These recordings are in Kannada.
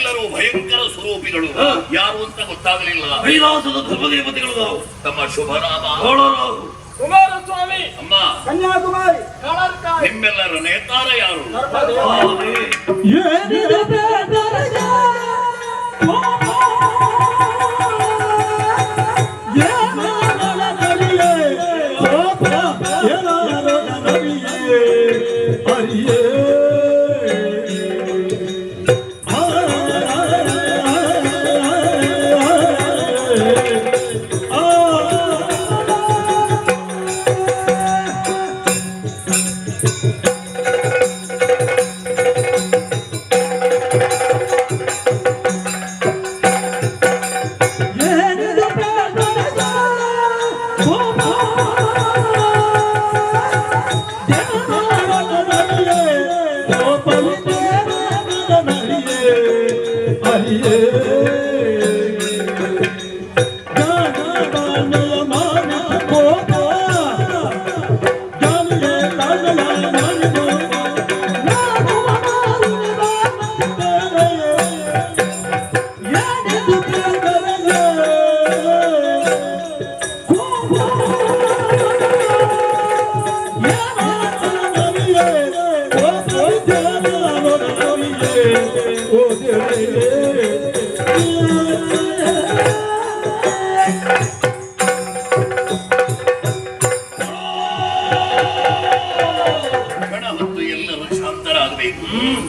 ಎಲ್ಲರೂ ಭಯಂಕರ ಸ್ವರೂಪಿಗಳು. ಯಾರು ಅಂತ ಗೊತ್ತಾಗಲಿಲ್ಲ. ಕೈಲಾಸದ ಧರ್ಮದೇವತೆಗಳು ನಾವು. ತಮ್ಮ ಶುಭನಾಮ ಕುಮಾರಸ್ವಾಮಿ. ಅಮ್ಮ ಕನ್ಯಾಕುಮಾರಿ. ನಿಮ್ಮೆಲ್ಲರ ನೇತಾರ ಯಾರು?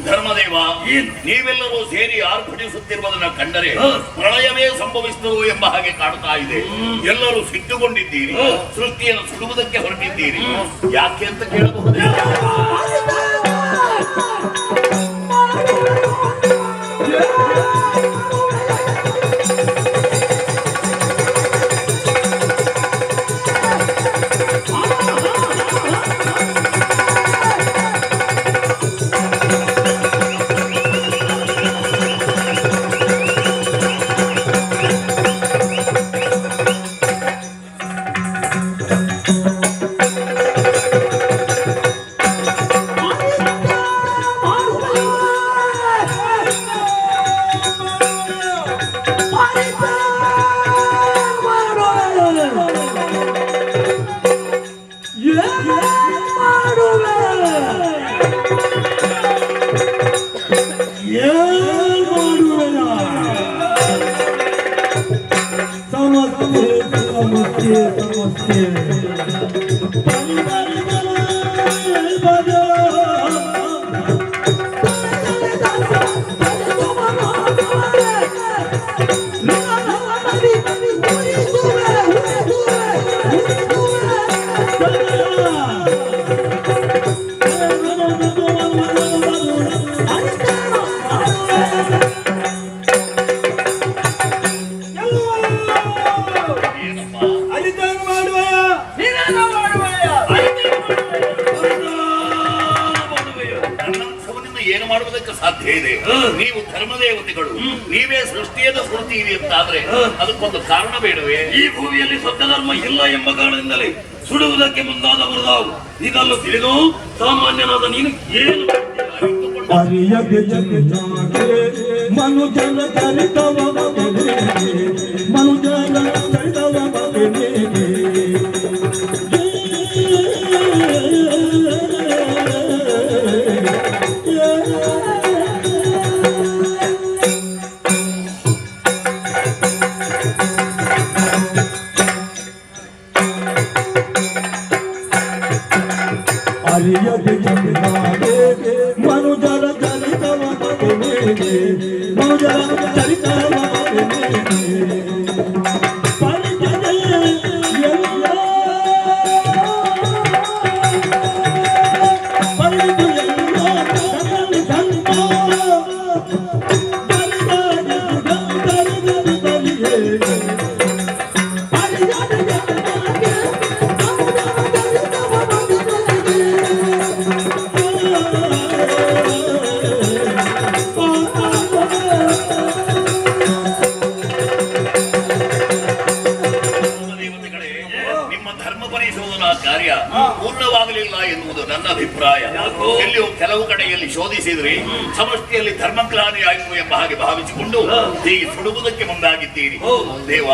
ಧರ್ಮದೇವ, ನೀವೆಲ್ಲರೂ ಸೇರಿ ಆರ್ಭಟಿಸುತ್ತಿರುವುದನ್ನು ಕಂಡರೆ ಪ್ರಳಯವೇ ಸಂಭವಿಸಿದರು ಎಂಬ ಹಾಗೆ ಕಾಣ್ತಾ ಇದೆ. ಎಲ್ಲರೂ ಸಿಟ್ಟುಕೊಂಡಿದ್ದೀರಿ, ಸೃಷ್ಟಿಯನ್ನು ಸುಡುವುದಕ್ಕೆ ಹೊರಟಿದ್ದೀರಿ. ಯಾಕೆ ಅಂತ ಕೇಳಬಹುದೇ? ಏನು ಮಾಡುವುದಕ್ಕೆ ಸಾಧ್ಯ ಇದೆ? ನೀವು ಧರ್ಮದೇವತೆಗಳು, ನೀವೇ ಸೃಷ್ಟಿಯದ ಸ್ಫೂರ್ತಿ ಅಂತಾದ್ರೆ ಅದಕ್ಕೊಂದು ಕಾರಣ ಬೇಡವೇ? ಈ ಭೂಮಿಯಲ್ಲಿ ಸತ್ಯ ಧರ್ಮ ಇಲ್ಲ ಎಂಬ ಕಾರಣದಿಂದಲೇ ಸುಡುವುದಕ್ಕೆ ಮುಂದಾದವರು ನಾವು. ಇದನ್ನು ತಿಳಿದು ಸಾಮಾನ್ಯನಾದ ನೀನು ಏನು ಮನುಜನ ಚರಿತವ ಮನುಜನ ಚರಿತವ ಮನುಜರ ಚರಿತವ ಮನುಜರ ಚರಿತವ ಕಾರ್ಯ ಪೂರ್ಣವಾಗಲಿಲ್ಲ ಎನ್ನುವುದು ನನ್ನ ಅಭಿಪ್ರಾಯ. ಯಾಕೋ? ಎಲ್ಲಿಯೂ ಕೆಲವು ಕಡೆಯಲ್ಲಿ ಶೋಧಿಸಿದ್ರೆ ಸಮಷ್ಟಿಯಲ್ಲಿ ಧರ್ಮಗ್ಲಾನಿ ಆಯಿತು ಎಂಬ ಹಾಗೆ ಭಾವಿಸಿಕೊಂಡು ಹೀಗೆ ಸುಡುವುದಕ್ಕೆ ಮುಂದಾಗಿದ್ದೀರಿ. ದೇವ,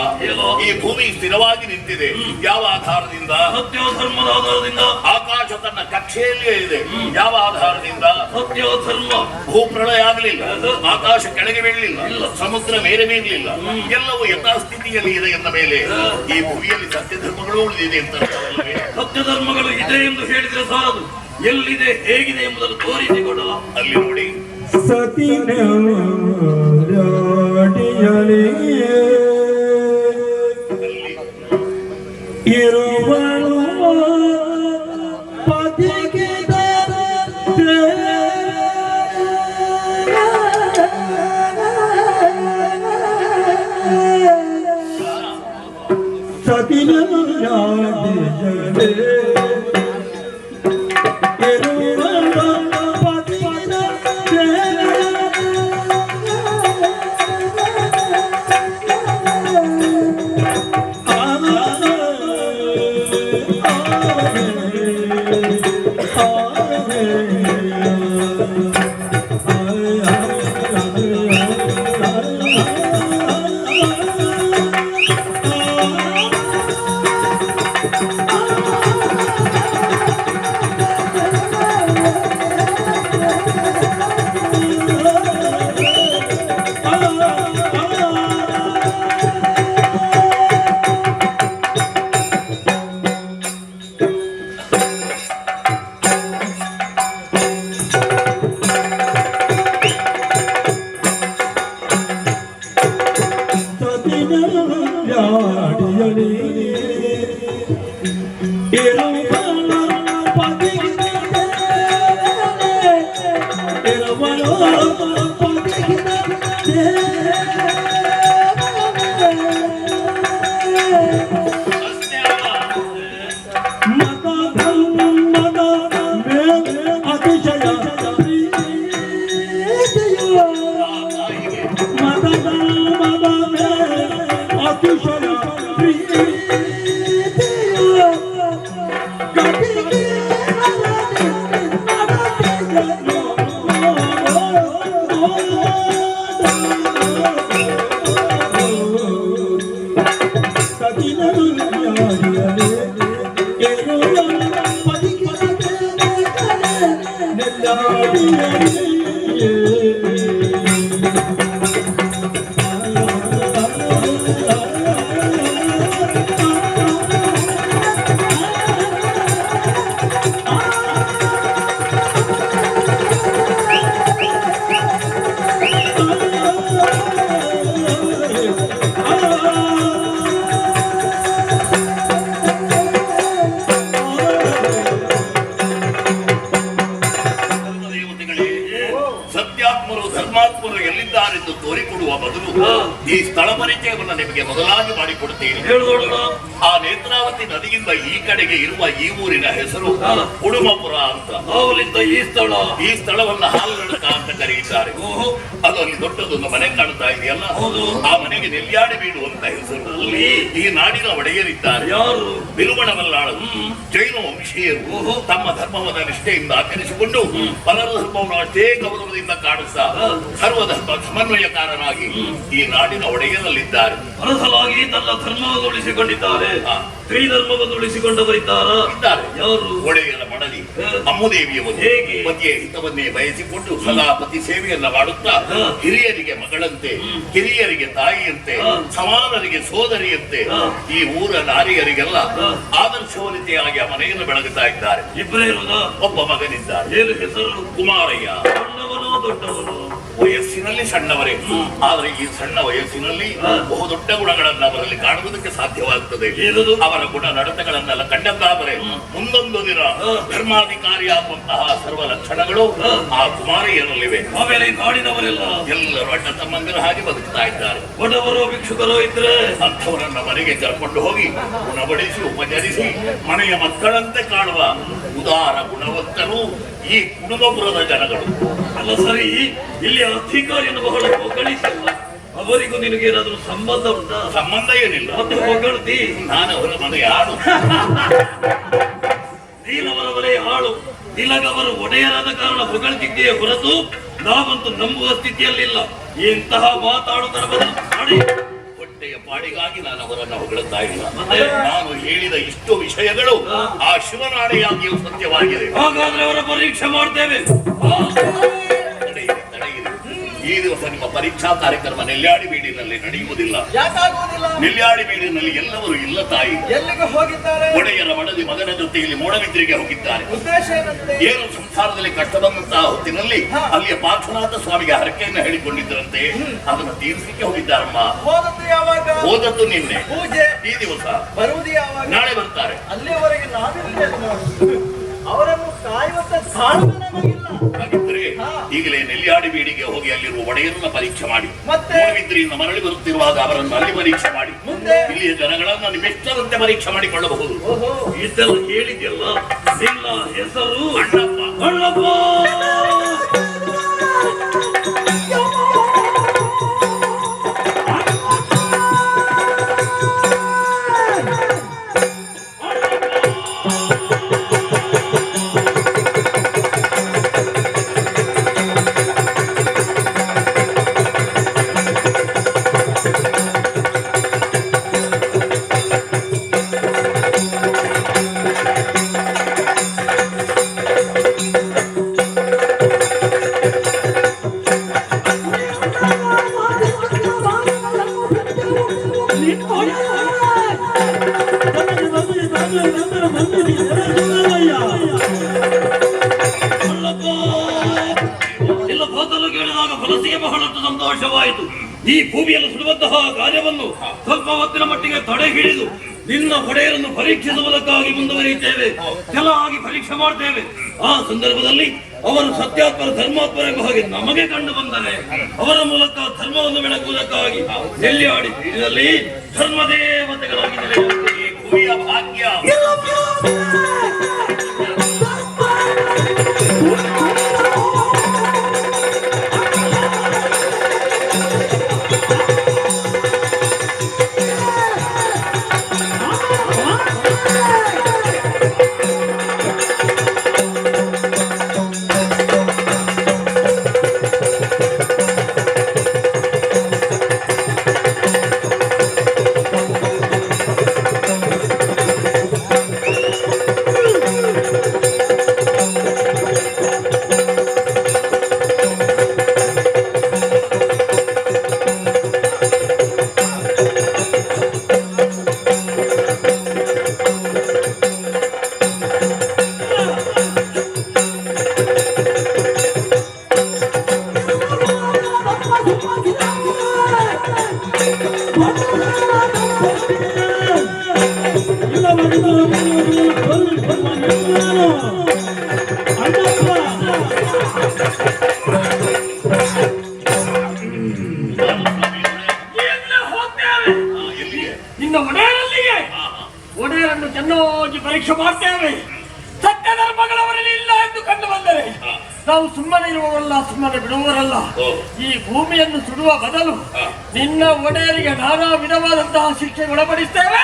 ಈ ಭೂಮಿ ಸ್ಥಿರವಾಗಿ ನಿಂತಿದೆ ಯಾವ ಆಧಾರದಿಂದ? ಸತ್ಯ ಧರ್ಮದ ಆಧಾರದಿಂದ. ಆಕಾಶ ತನ್ನ ಕಕ್ಷೆಯಲ್ಲಿಯೇ ಇದೆ ಯಾವ ಆಧಾರದಿಂದ? ಸತ್ಯ ಧರ್ಮ. ಭೂಪ್ರಳಯ ಆಗಲಿಲ್ಲ, ಆಕಾಶ ಕೆಳಗೆ ಬೀಳಲಿಲ್ಲ, ಸಮುದ್ರ ಮೇಲೆ ಬೀಳಲಿಲ್ಲ, ಎಲ್ಲವೂ ಯಥಾಸ್ಥಿತಿಯಲ್ಲಿ ಇದೆ ಎಂದ ಮೇಲೆ ಈ ಭೂಮಿಯಲ್ಲಿ ಸತ್ಯ ಧರ್ಮಗಳು ಉಳಿದಿದೆ ಅಂತ ಅರ್ಥವಲ್ಲವೇ? ಸತ್ಯ ಧರ್ಮಗಳು ಇದೆ ಎಂದು ಹೇಳಿದ್ರೆ ಸಾಲದು, ಎಲ್ಲಿದೆ ಹೇಗಿದೆ ಎಂಬುದನ್ನು ತೋರಿಸಿಕೊಡ. ಅಲ್ಲಿ ನೋಡಿ, ಸತಿನಾಡಿಯಲಿ ಇರುವಳು ಪತಿಗೆ ಸತಿನಾಡಿಯಲಿ ಧರ್ಮಾತ್ಮರು ಎಲ್ಲಿದ್ದಾರೆಂದು ತೋರಿಕೊಡುವ ಬದಲು ಈ ಸ್ಥಳ ಪರಿಚಯವನ್ನು ನಿಮಗೆ ಮೊದಲಾಗಿ ಮಾಡಿಕೊಡುತ್ತೇನೆ. ಆ ನೇತ್ರಾವತಿ ನದಿಯಿಂದ ಈ ಕಡೆಗೆ ಇರುವ ಈ ಊರಿನ ಹೆಸರು ಉಡುಮಪುರ ಅಂತ. ಈ ಸ್ಥಳವನ್ನ ಹಾಲುಗಡಕ ಅಂತ ಕರೆಯುತ್ತಾರೆ. ಅದು ಅಲ್ಲಿ ದೊಡ್ಡದೊಂದು ಮನೆ ಕಾಣ್ತಾ ಇದೆಯಲ್ಲ, ಆ ಮನೆಗೆ ನೆಲ್ಯಾಡಿ ಬೀಡು ಅಂತ ಹೆಸರು. ಈ ನಾಡಿನ ಒಡೆಯರಿದ್ದಾರೆ ಬಿರುಮಣ ಮಲ್ಲಾಳರು, ಜೈನ ವಂಶೀಯರು. ತಮ್ಮ ಧರ್ಮವನ್ನ ನಿಷ್ಠೆಯಿಂದ ಆಚರಿಸಿಕೊಂಡು ಪರರ ಧರ್ಮವನ್ನು ಅಷ್ಟೇ ಗೌರವದಿಂದ ಕಾಣಿಸ್ತಾ ಸರ್ವಧರ್ಮ ಸಮನ್ವಯಕಾರರಾಗಿ ಈ ನಾಡಿನ ಒಡೆಯರಲ್ಲಿದ್ದಾರೆ. ಅರಸಲಾಗಿ ತನ್ನ ಧರ್ಮವನ್ನು ಉಳಿಸಿಕೊಂಡಿದ್ದಾರೆ, ಸ್ತ್ರೀ ಧರ್ಮವನ್ನು ಉಳಿಸಿಕೊಂಡವರಿದ್ದಾರೆ. ಯಾರು? ಒಡೆಯರ ಮಡದಿ ಅಮ್ಮುದೇವಿಯವರು ಪತಿಯ ಹಿತವನ್ನೇ ಬಯಸಿಕೊಂಡು ಸದಾ ಪತಿ ಸೇವೆಯನ್ನ ಮಾಡುತ್ತಾ ಹಿರಿಯರಿಗೆ ಮಗಳಂತೆ, ಕಿರಿಯರಿಗೆ ತಾಯಿಯಂತೆ, ಸಮಾನರಿಗೆ ಸೋದರಿಯಂತೆ ಈ ಊರ ನಾರಿಯರಿಗೆಲ್ಲ ಆದರ್ಶವನಿತೆಯಾಗಿ ಆ ಮನೆಯನ್ನು ಬೆಳಗುತ್ತಾ ಇದ್ದಾರೆ. ಇಬ್ಬರೇ ಒಬ್ಬ ಮಗನಿದ್ದಾರೆ. ಏನು ಹೆಸರು? ಕುಮಾರಯ್ಯ. ಸಣ್ಣವನು ದೊಡ್ಡವನು? ವಯಸ್ಸಿನಲ್ಲಿ ಸಣ್ಣವರೇ, ಆದರೆ ಈ ಸಣ್ಣ ವಯಸ್ಸಿನಲ್ಲಿ ಬಹುದೊಡ್ಡ ಗುಣಗಳನ್ನ ಅವರಲ್ಲಿ ಕಾಣುವುದಕ್ಕೆ ಸಾಧ್ಯವಾಗುತ್ತದೆ. ಅವರ ಗುಣ ನಡತೆಗಳನ್ನೆಲ್ಲ ಕಂಡದ್ದಾದರೆ ಮುಂದೊಂದು ದಿನ ಧರ್ಮಾಧಿಕಾರಿಯಾಗುವಂತಹ ಸರ್ವ ಲಕ್ಷಣಗಳು ಆ ಕುಮಾರಯ್ಯನಲ್ಲಿವೆ. ಆಮೇಲೆ ನಾಡಿನವರೆಲ್ಲ ಎಲ್ಲರೂ ಅಣ್ಣ ತಮ್ಮಂದಿರ ಹಾಗೆ ಬದುಕ್ತಾ ಇದ್ದಾರೆ. ಬಡವರು ಭಿಕ್ಷುಕರು ಇದ್ರೆ ಅಂಥವರನ್ನ ಮನೆಗೆ ಕರ್ಕೊಂಡು ಹೋಗಿ ಗುಣಪಡಿಸಿ ಉಪಚರಿಸಿ ಮನೆಯ ಮಕ್ಕಳಂತೆ ಕಾಣುವ ಉದಾರ ಗುಣವಂತರು ಈ ಕುಡುಮಪುರದ ಜನಗಳು. ಅಲ್ಲ ಸರಿ, ಇಲ್ಲಿ ಅಧಿಕಾರಿಯನ್ನು ಬಹಳ ಹೊಗಳಿಸಿಲ್ಲ, ಅವರಿಗೂ ನಿನಗೇನಾದ್ರೂ ಸಂಬಂಧ ಉಂಟಾ? ಸಂಬಂಧ ಏನಿಲ್ಲ. ಮತ್ತೆ ಹೊಗಳ್ತಿ? ನಾನು ಅವರ ಮನೆಯ ಆಡು. ಹೊಗಳದವರೇ ಹಾಳು. ತಿಲಗವರು ಒಡೆಯರಾದ ಕಾರಣ ಹೊಗಳ್ತಿದ್ದೆಯೇ ಹೊರತು ನಾವಂತೂ ನಂಬುವ ಸ್ಥಿತಿಯಲ್ಲಿಲ್ಲ. ಇಂತಹ ಮಾತಾಡುವುದರ ಬದಲು ಮಾಡಿ ಹೊಟ್ಟೆಯ ಪಾಡಿಗಾಗಿ ನಾನು ಅವರನ್ನ ಹೊಗಳುತ್ತಾ ಇಲ್ಲ. ನಾನು ಹೇಳಿದ ಇಷ್ಟು ವಿಷಯಗಳು ಆ ಶಿವನಾಡೆಯಾಗಿಯೂ ಸತ್ಯವಾಗಿದೆ. ಹಾಗಾದ್ರೆ ಅವರ ಪರೀಕ್ಷೆ ಮಾಡ್ತೇವೆ. ತಡೆಯಿರಿ, ತಡೆಯಿರಿ. ಈ ದಿವಸ ನಿಮ್ಮ ಪರೀಕ್ಷಾ ಕಾರ್ಯಕ್ರಮ ನೆಲ್ಯಾಡಿಬೀಡಿನಲ್ಲಿ ನಡೆಯುವುದಿಲ್ಲ. ಯಾಕಾಗುವುದಿಲ್ಲ? ನೆಲ್ಯಾಡಿಬೀಡಿನಲ್ಲಿ ಎಲ್ಲವರು ಇಲ್ಲ ತಾಯಿ. ಎಲ್ಲಿಗೆ ಹೋಗಿದ್ದಾರೆ? ಒಡೆಯರ ಮಡದಿ ಮಗನ ಜೊತೆಯಲ್ಲಿ ಮೂಡಬಿದ್ರಿಗೆ ಹೋಗಿದ್ದಾರೆ. ಉದ್ದೇಶ ಏನಂತೆ? ಏನು ಸಂಸಾರದಲ್ಲಿ ಕಷ್ಟ ಬಂದಂತಹ ಹೊತ್ತಿನಲ್ಲಿ ಅಲ್ಲಿಯ ಪಾರ್ಶ್ವನಾಥ ಸ್ವಾಮಿಗೆ ಹರಕೆಯನ್ನು ಹೇಳಿಕೊಂಡಿದ್ದರಂತೆ, ಅದನ್ನು ತೀರಿಸಲಿಕ್ಕೆ ಹೋಗಿದ್ದಾರಮ್ಮ. ಹೋದದ್ದು ಯಾವಾಗ? ಹೋದದ್ದು ನಿನ್ನೆ. ಪೂಜೆ ಈ ದಿವಸ ಬರುವುದು ಯಾವಾಗ? ನಾಳೆ ಬರ್ತಾರೆ. ಅಲ್ಲಿಯವರೆಗೆ ನಾವಿರಲಿಲ್ಲ. ಅವರನ್ನು ಕಾಯುವಂತ ತಾಳ್ಮೆ ನಮಗಿಲ್ಲ. ಹಾಗಿದ್ರೆ ಈಗಲೇ ನೆಲ್ಯಾಡಿಬೀಡಿಗೆ ಹೋಗಿ ಅಲ್ಲಿರುವ ಒಡೆಯರನ್ನ ಪರೀಕ್ಷೆ ಮಾಡಿ, ಮತ್ತೆ ಮೂಡಬಿದ್ರಿಯಿಂದ ಮರಳಿ ಬರುತ್ತಿರುವಾಗ ಅವರನ್ನು ಅಲ್ಲಿ ಪರೀಕ್ಷೆ ಮಾಡಿ, ಮುಂದೆ ಇಲ್ಲಿಯ ಜನಗಳನ್ನ ನಿಮ್ಮೆಷ್ಟರಂತೆ ಪರೀಕ್ಷೆ ಮಾಡಿಕೊಳ್ಳಬಹುದು. ಓಹೋ, ಇದೆಲ್ಲ ಹೇಳಿದ್ಯಲ್ಲ. ನಿನ್ನ ಹೆಸರು ಅಣ್ಣಪ್ಪ. ಅಣ್ಣಪ್ಪ. ಎಲ್ಲ ಬದಲು ಕೇಳಿದಾಗ ಮನಸ್ಸಿಗೆ ಬಹಳಷ್ಟು ಸಂತೋಷವಾಯಿತು. ಈ ಭೂಮಿಯಲ್ಲಿ ಸುಡುವಂತಹ ಕಾರ್ಯವನ್ನು ಸ್ವಲ್ಪ ಹೊತ್ತಿನ ಮಟ್ಟಿಗೆ ತಡೆ ಹಿಡಿದು ನಿನ್ನ ಒಡೆಯರನ್ನು ಪರೀಕ್ಷಿಸುವುದಕ್ಕಾಗಿ ಮುಂದುವರಿಯುತ್ತೇವೆ. ಚೆನ್ನಾಗಿ ಪರೀಕ್ಷೆ ಮಾಡ್ತೇವೆ. ಆ ಸಂದರ್ಭದಲ್ಲಿ ಅವರು ಸತ್ಯಾತ್ಮರ ಧರ್ಮಾತ್ಮರೆಂಬ ಹಾಗೆ ನಮಗೆ ಕಂಡು ಬಂದರೆ ಅವರ ಮೂಲಕ ಧರ್ಮವನ್ನು ಬೆಳಗುವುದಕ್ಕಾಗಿ ನೆಲ್ಯಾಡಿ ಬೀಡಿನಲ್ಲಿ ಧರ್ಮದೇವತೆಗಳಾಗಿ ನೆಲೆಯೂರುತ್ತೇವೆ. ಭೂಮಿಯ ಭಾಗ್ಯ. ನಿನ್ನ ಒಡೆಯರಲ್ಲಿಗೆ ಒಡೆಯರನ್ನು ಚೆನ್ನಾಗಿ ಪರೀಕ್ಷೆ ಮಾಡ್ತೇವೆ. ಸತ್ಯ ಧರ್ಮಗಳವರಲ್ಲಿ ಇಲ್ಲ ಎಂದು ಕಂಡು ಬಂದರೆ ನಾವು ಸುಮ್ಮನೆ ಇರುವವರಲ್ಲ, ಸುಮ್ಮನೆ ಬಿಡುವವರಲ್ಲ. ಈ ಭೂಮಿಯನ್ನು ಸುಡುವ ಬದಲು ನಿನ್ನ ಒಡೆಯರಿಗೆ ನಾನಾ ವಿಧವಾದಂತಹ ಶಿಕ್ಷೆ ಒಳಪಡಿಸ್ತೇವೆ.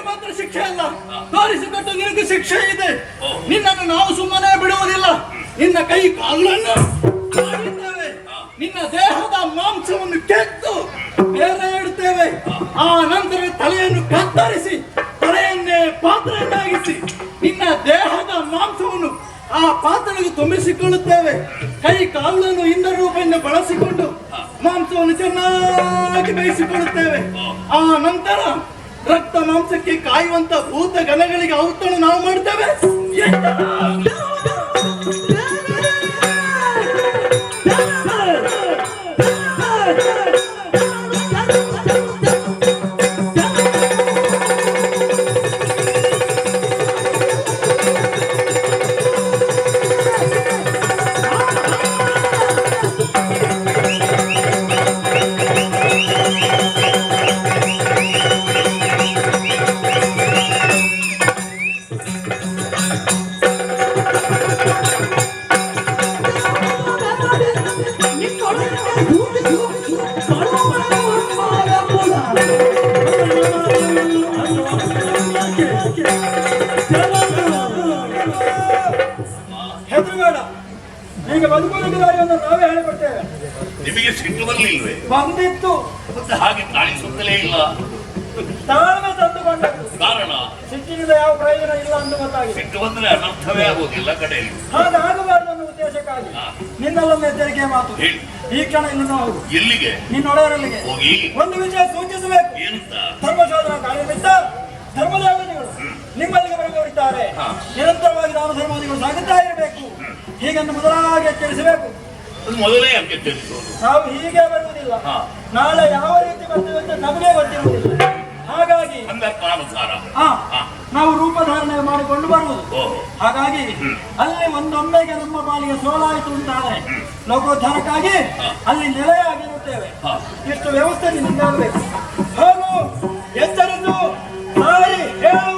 ಮಾತ್ರ ಶಿಕ್ಷೆ ಅಲ್ಲ, ತೋರಿಸಿಕೊಟ್ಟು ನಿನಗೆ ಶಿಕ್ಷೆ ಇದೆ. ನಿನ್ನನ್ನು ನಾವು ಸುಮ್ಮನೆ ಬಿಡುವುದಿಲ್ಲ. ನಿನ್ನ ಕೈ ಕಾಲನ್ನು ಮಾಡಿದ್ದೇವೆ. ನಿನ್ನ ದೇಹದ ಮಾಂಸವನ್ನು ಕೆತ್ತು ಬೇರೆ ಇಡುತ್ತೇವೆ. ಆ ನಂತರ ತಲೆಯನ್ನು ಕತ್ತರಿಸಿ ತಲೆಯನ್ನೇ ಪಾತ್ರೆಯನ್ನಾಗಿಸಿ ನಿನ್ನ ದೇಹದ ಮಾಂಸವನ್ನು ಆ ಪಾತ್ರೆಗೆ ತುಂಬಿಸಿಕೊಳ್ಳುತ್ತೇವೆ. ಕೈ ಕಾಲನ್ನು ಇಂದ ರೂಪದಿಂದ ಬಳಸಿಕೊಂಡು ಮಾಂಸವನ್ನು ಚೆನ್ನಾಗಿ ಬೇಯಿಸಿಕೊಳ್ಳುತ್ತೇವೆ. ಆ ನಂತರ ರಕ್ತ ಮಾಂಸಕ್ಕೆ ಕಾಯುವಂತ ಭೂತ ಗಣಗಳಿಗೆ ಔತಣ ನಾವು ಮಾಡ್ತೇವೆ. ಹೆದರಬೇಡ, ಈಗ ಬದುಕುವುದಕ್ಕೆ ದಾರಿಯನ್ನು ನಾವೇ ಹೇಳಿಕೊಡ್ತೇವೆ. ನಿಮಗೆ ಸಿಟ್ಟು ಬರಲಿಲ್ವೇ? ಬಂದಿತ್ತು, ಮತ್ತೆ ಹಾಗೆ ಕಾಣಿಸುತ್ತಲೇ ಇಲ್ಲ. ತಾಳ್ಮೆ ತಂದುಕೊಂಡದ್ದು. ಕಾರಣ ಸಿಟ್ಟಿನಿಂದ ಯಾವ ಪ್ರಯೋಜನ ಇಲ್ಲ ಅಂತ ಗೊತ್ತಾಗಿದೆ. ಸಿಟ್ಟು ಬಂದ್ರೆ ಅನರ್ಥವೇ ಆಗುವುದಿಲ್ಲ ಕಡೆಯಲ್ಲಿ. ಹಾಗಾಗಬಾರ್ದು ಅನ್ನೋ ಉದ್ದೇಶಕ್ಕಾಗಿ ನಿನ್ನಲ್ಲೊಂದು ಎಚ್ಚರಿಕೆಯ ಮಾತು. ಹೇಳಿ. ಈ ಕ್ಷಣ ಇಲ್ಲಿಂದ ಹೋಗು. ಎಲ್ಲಿಗೆ? ನಿನ್ನೊಡೆಯರಲ್ಲಿಗೆ ಹೋಗಿ ಒಂದು ವಿಷಯ ಸೂಚಿಸಬೇಕು. ಏನಂತ? ಧರ್ಮಶೋಧನ ಕಾರ್ಯನಿಮಿತ್ತ ಧರ್ಮದೇವತೆಗಳು ನಿಮ್ಮಲ್ಲಿಗೆ ಬರಲಿದ್ದಾರೆ. ನಿರಂತರವಾಗಿ ದಾನ ಧರ್ಮಾದಿಗಳು ಸಾಗುತ್ತಾ ಇರಬೇಕು. ಹೀಗನ್ನು ಮೊದಲಾಗಿ ಎಚ್ಚರಿಸಬೇಕು. ಅದು ಮೊದಲೇ ಅಂಕೆ ತಿಳಿಸೋದು. ನಾವು ಹೀಗೆ ಬರುವುದಿಲ್ಲ, ನಾಳೆ ಯಾವ ರೀತಿ ಬರ್ತೇವೆ ಅಂತ ನಮಗೆ ಗೊತ್ತಿರುವುದಿಲ್ಲ. ಹಾಗಾಗಿ ಸಂದರ್ಭಾನುಸಾರ ನಾವು ರೂಪಧಾರಣೆ ಮಾಡಿಕೊಂಡು ಬರುವುದು. ಓಹೋ. ಹಾಗಾಗಿ ಅಲ್ಲಿ ಒಂದೊಮ್ಮೆಗೆ ನಮ್ಮ ಪಾಲಿಗೆ ಸೋಲಾಯಿತು ಅಂತಾದರೆ ಲೋಕೋದ್ಧಾರಕ್ಕಾಗಿ ಅಲ್ಲಿ ನೆಲೆಯಾಗಿರುತ್ತೇವೆ. ಇಷ್ಟು ವ್ಯವಸ್ಥೆ ನಿಂದಾಗಬೇಕು. ಹೋಗು, ಎಚ್ಚರಿಸು, ಸಾರಿ ಹೇಳು.